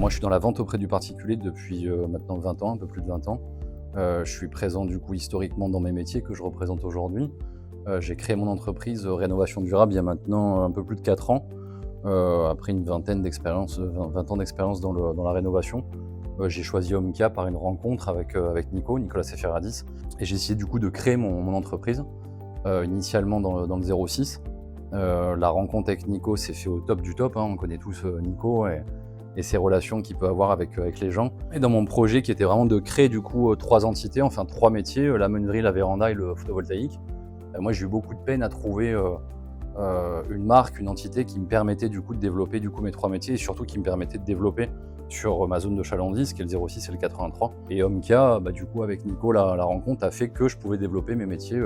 Moi, je suis dans la vente auprès du particulier depuis maintenant 20 ans, un peu plus de 20 ans. Je suis présent du coup historiquement dans mes métiers que je représente aujourd'hui. J'ai créé mon entreprise Rénovation Durable il y a maintenant un peu plus de 4 ans, après une vingtaine d'expériences, 20 ans d'expérience dans la rénovation. J'ai choisi Omkia par une rencontre avec Nicolas Seferadis, et j'ai essayé du coup de créer mon entreprise, initialement dans le 06. La rencontre avec Nico s'est fait au top du top, hein. On connaît tous Nico et ses relations qu'il peut avoir avec les gens. Et dans mon projet qui était vraiment de créer du coup 3 entités, enfin 3 métiers, la menuiserie, la véranda et le photovoltaïque, moi j'ai eu beaucoup de peine à trouver une marque, une entité qui me permettait du coup de développer du coup mes 3 métiers, et surtout qui me permettait de développer sur ma zone de chalandise qui est le 06 et le 83. Et Omkia, du coup avec Nico, la rencontre a fait que je pouvais développer mes métiers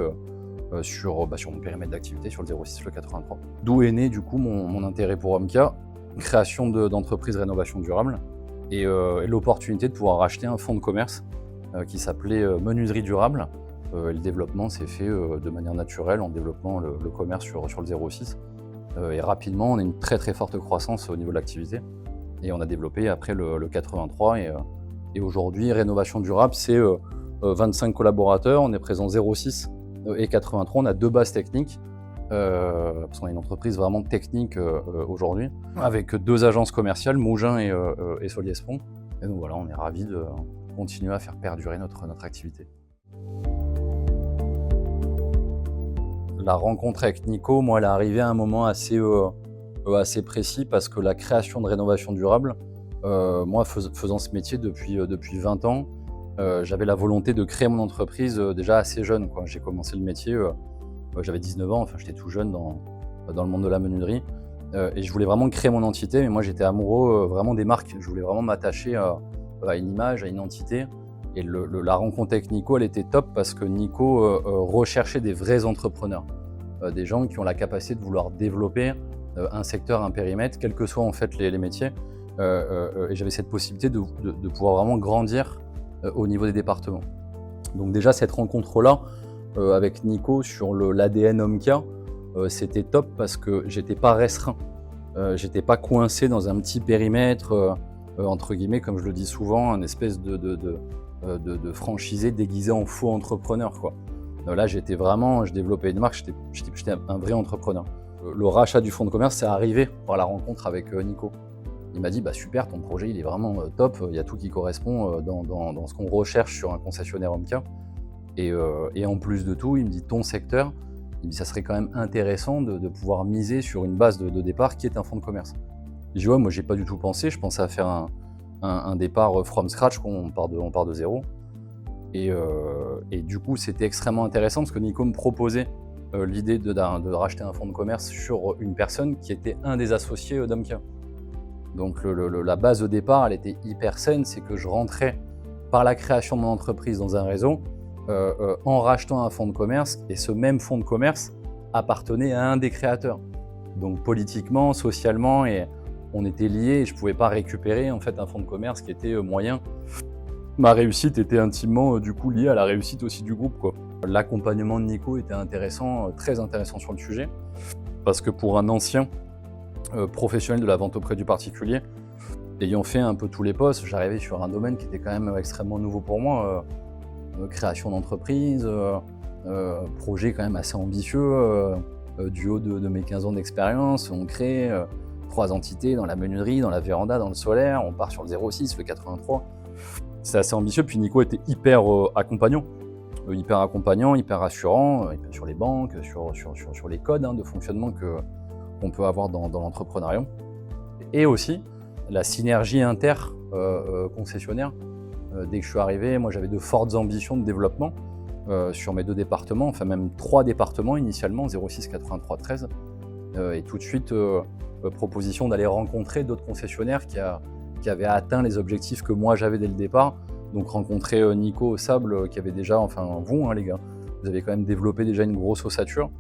sur mon périmètre d'activité sur le 06 et le 83. D'où est né du coup mon intérêt pour Omkia, création d'entreprise rénovation durable et l'opportunité de pouvoir racheter un fonds de commerce qui s'appelait Menuiserie Durable. Le développement s'est fait de manière naturelle en développant le commerce sur le 06. Et rapidement, on a une très très forte croissance au niveau de l'activité. Et on a développé après le 83. Et aujourd'hui, Rénovation Durable, c'est 25 collaborateurs. On est présent 06 et 83. On a 2 bases techniques. Parce qu'on est une entreprise vraiment technique aujourd'hui, avec 2 agences commerciales, Mougins et Soliespont. Et donc voilà, on est ravis de continuer à faire perdurer notre activité. La rencontre avec Nico, moi, elle est arrivée à un moment assez précis, parce que la création de Rénovation Durable, moi, faisant ce métier depuis 20 ans, j'avais la volonté de créer mon entreprise déjà assez jeune, quoi. J'ai commencé le métier, j'avais 19 ans, enfin j'étais tout jeune dans le monde de la menuiserie, et je voulais vraiment créer mon entité, mais moi j'étais amoureux vraiment des marques. Je voulais vraiment m'attacher à une image, à une entité. Et la rencontre avec Nico, elle était top, parce que Nico recherchait des vrais entrepreneurs, des gens qui ont la capacité de vouloir développer un secteur, un périmètre, quels que soient en fait les métiers. Et j'avais cette possibilité de pouvoir vraiment grandir au niveau des départements. Donc déjà cette rencontre-là avec Nico sur l'ADN Omkia, c'était top, parce que j'étais pas restreint, j'étais pas coincé dans un petit périmètre, entre guillemets, comme je le dis souvent, une espèce de franchisé déguisé en faux entrepreneur, quoi. Là, je développais une marque, j'étais un vrai entrepreneur. Le rachat du fonds de commerce, c'est arrivé par la rencontre avec Nico. Il m'a dit super, ton projet il est vraiment top, il y a tout qui correspond dans ce qu'on recherche sur un concessionnaire Omkia. Et en plus de tout, il me dit ton secteur, il me dit ça serait quand même intéressant de pouvoir miser sur une base de départ qui est un fonds de commerce. Je dis moi j'ai pas du tout pensé, je pensais à faire un départ from scratch, on part de zéro. Et du coup c'était extrêmement intéressant, parce que Nico me proposait l'idée de racheter un fonds de commerce sur une personne qui était un des associés d'Omkia. Donc la base de départ, elle était hyper saine, c'est que je rentrais par la création de mon entreprise dans un réseau, en rachetant un fonds de commerce, et ce même fonds de commerce appartenait à un des créateurs. Donc politiquement, socialement, et on était liés, et je ne pouvais pas récupérer en fait un fonds de commerce qui était moyen. Ma réussite était intimement du coup liée à la réussite aussi du groupe, quoi. L'accompagnement de Nico était intéressant, très intéressant sur le sujet, parce que pour un ancien professionnel de la vente auprès du particulier, ayant fait un peu tous les postes, j'arrivais sur un domaine qui était quand même extrêmement nouveau pour moi, création d'entreprise, projet quand même assez ambitieux, du haut de mes 15 ans d'expérience. On crée 3 entités dans la menuiserie, dans la véranda, dans le solaire, on part sur le 06, le 83. C'est assez ambitieux, puis Nico était hyper accompagnant, hyper rassurant, sur les banques, sur les codes de fonctionnement qu'on peut avoir dans l'entrepreneuriat. Et aussi la synergie inter-concessionnaire. Dès que je suis arrivé, moi j'avais de fortes ambitions de développement sur mes 2 départements, enfin même 3 départements initialement, 06, 83, 13. Et tout de suite, proposition d'aller rencontrer d'autres concessionnaires qui avaient atteint les objectifs que moi j'avais dès le départ. Donc rencontrer Nico au Sable, qui avait déjà, vous les gars, vous avez quand même développé déjà une grosse ossature.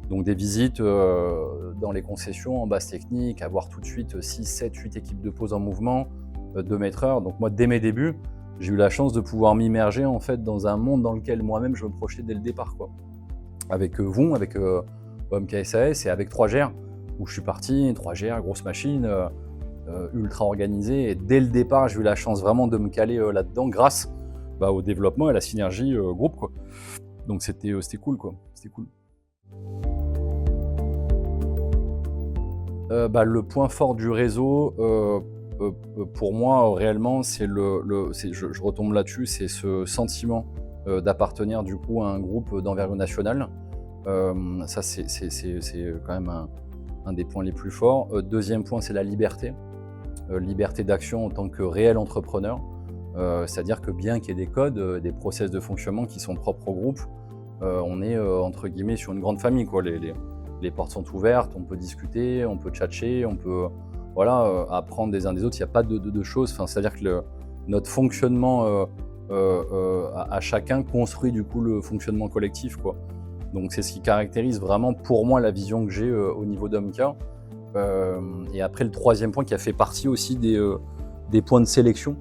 Donc des visites dans les concessions en base technique, avoir tout de suite 6, 7, 8 équipes de pause en mouvement, 2 maîtres-heures. Donc moi, dès mes débuts, j'ai eu la chance de pouvoir m'immerger en fait dans un monde dans lequel moi-même je me projetais dès le départ, quoi. Avec avec Omkia SAS et avec 3GR, où je suis parti, 3GR, grosse machine, ultra organisé. Et dès le départ, j'ai eu la chance vraiment de me caler là-dedans grâce au développement et à la synergie groupe, quoi. Donc c'était cool, quoi. C'était cool. Le point fort du réseau, pour moi, réellement, c'est je retombe là-dessus, c'est ce sentiment d'appartenir du coup à un groupe d'envergure nationale. Ça, c'est quand même un des points les plus forts. Deuxième point, c'est la liberté. Liberté d'action en tant que réel entrepreneur. C'est-à-dire que bien qu'il y ait des codes, des process de fonctionnement qui sont propres au groupe, on est entre guillemets sur une grande famille, quoi. Les portes sont ouvertes, on peut discuter, on peut tchatcher, on peut apprendre des uns des autres. Il n'y a pas de choses. Enfin, c'est-à-dire que notre fonctionnement à chacun construit du coup le fonctionnement collectif, quoi. Donc c'est ce qui caractérise vraiment pour moi la vision que j'ai au niveau d'Omka. Et après le troisième point qui a fait partie aussi des points de sélection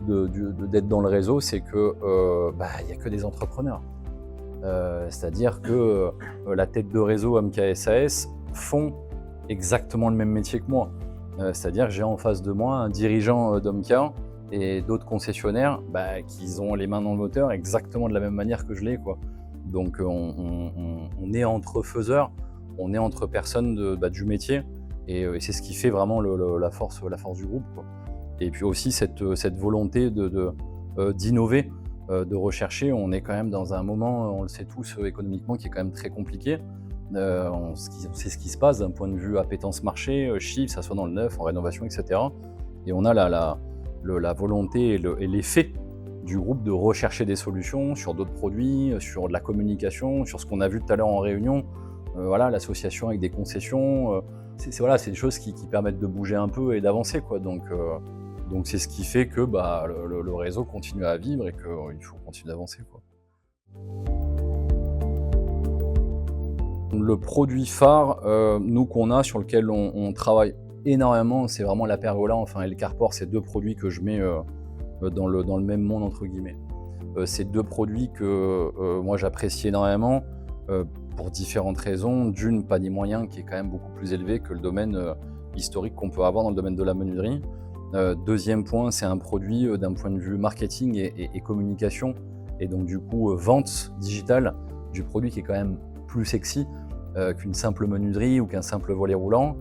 d'être dans le réseau, c'est que il n'y a que des entrepreneurs. C'est-à-dire que la tête de réseau Omka SAS font exactement le même métier que moi. C'est-à-dire que j'ai en face de moi un dirigeant d'Omka et d'autres concessionnaires qui ont les mains dans le moteur exactement de la même manière que je l'ai, quoi. Donc on est entre faiseurs, on est entre personnes du métier, et c'est ce qui fait vraiment la force du groupe, quoi. Et puis aussi cette volonté d'innover, de rechercher. On est quand même dans un moment, on le sait tous, économiquement, qui est quand même très compliqué. On sait ce qui se passe d'un point de vue appétence marché, chiffre, ça soit dans le neuf, en rénovation, etc. Et on a la volonté et l'effet du groupe de rechercher des solutions sur d'autres produits, sur de la communication, sur ce qu'on a vu tout à l'heure en réunion, l'association avec des concessions. C'est des choses qui permettent de bouger un peu et d'avancer, quoi. Donc c'est ce qui fait que le réseau continue à vivre et qu'il faut continuer d'avancer, quoi. Le produit phare, nous, qu'on a, sur lequel on travaille énormément, c'est vraiment la Pergola, et le Carport. C'est deux produits que je mets dans le même monde, entre guillemets. C'est deux produits que moi j'apprécie énormément pour différentes raisons. D'une, panier moyen qui est quand même beaucoup plus élevé que le domaine historique qu'on peut avoir dans le domaine de la menuiserie. Deuxième point, c'est un produit d'un point de vue marketing et communication, et donc du coup vente digitale du produit, qui est quand même plus sexy qu'une simple menuiserie ou qu'un simple volet roulant.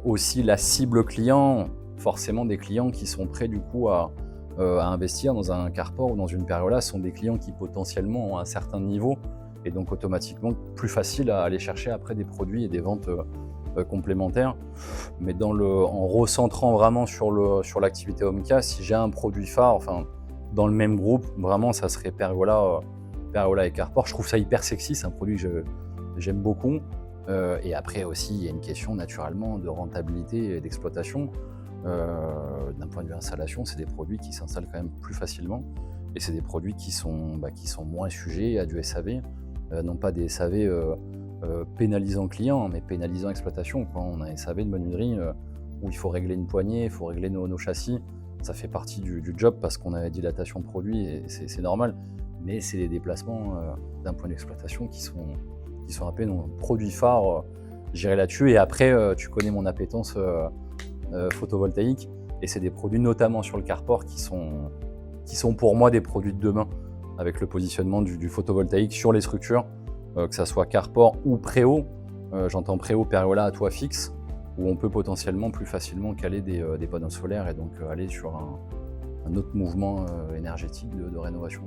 Aussi la cible client, forcément des clients qui sont prêts du coup à investir dans un Carport ou dans une Pergola, sont des clients qui potentiellement ont un certain niveau, et donc automatiquement plus facile à aller chercher après des produits et des ventes complémentaires. Mais en recentrant vraiment sur l'activité Omka, si j'ai un produit phare, dans le même groupe, vraiment ça serait Pergola et Carport. Je trouve ça hyper sexy, c'est un produit que j'aime beaucoup. Et après aussi, il y a une question naturellement de rentabilité et d'exploitation. D'un point de vue installation, c'est des produits qui s'installent quand même plus facilement, et c'est des produits qui sont moins sujets à du SAV, non pas des SAV pénalisant client, mais pénalisant exploitation. Quand on a un SAV de menuiserie où il faut régler une poignée, il faut régler nos châssis, ça fait partie du job parce qu'on a dilatation de produit, et c'est normal. Mais c'est des déplacements d'un point d'exploitation qui sont un peu nos produits phares. J'irai là-dessus, et après tu connais mon appétence photovoltaïque, et c'est des produits notamment sur le Carport qui sont pour moi des produits de demain, avec le positionnement du photovoltaïque sur les structures, que ça soit Carport ou préau. J'entends préau, Pergola à toit fixe, où on peut potentiellement plus facilement caler des panneaux solaires, et donc aller sur un autre mouvement énergétique de rénovation.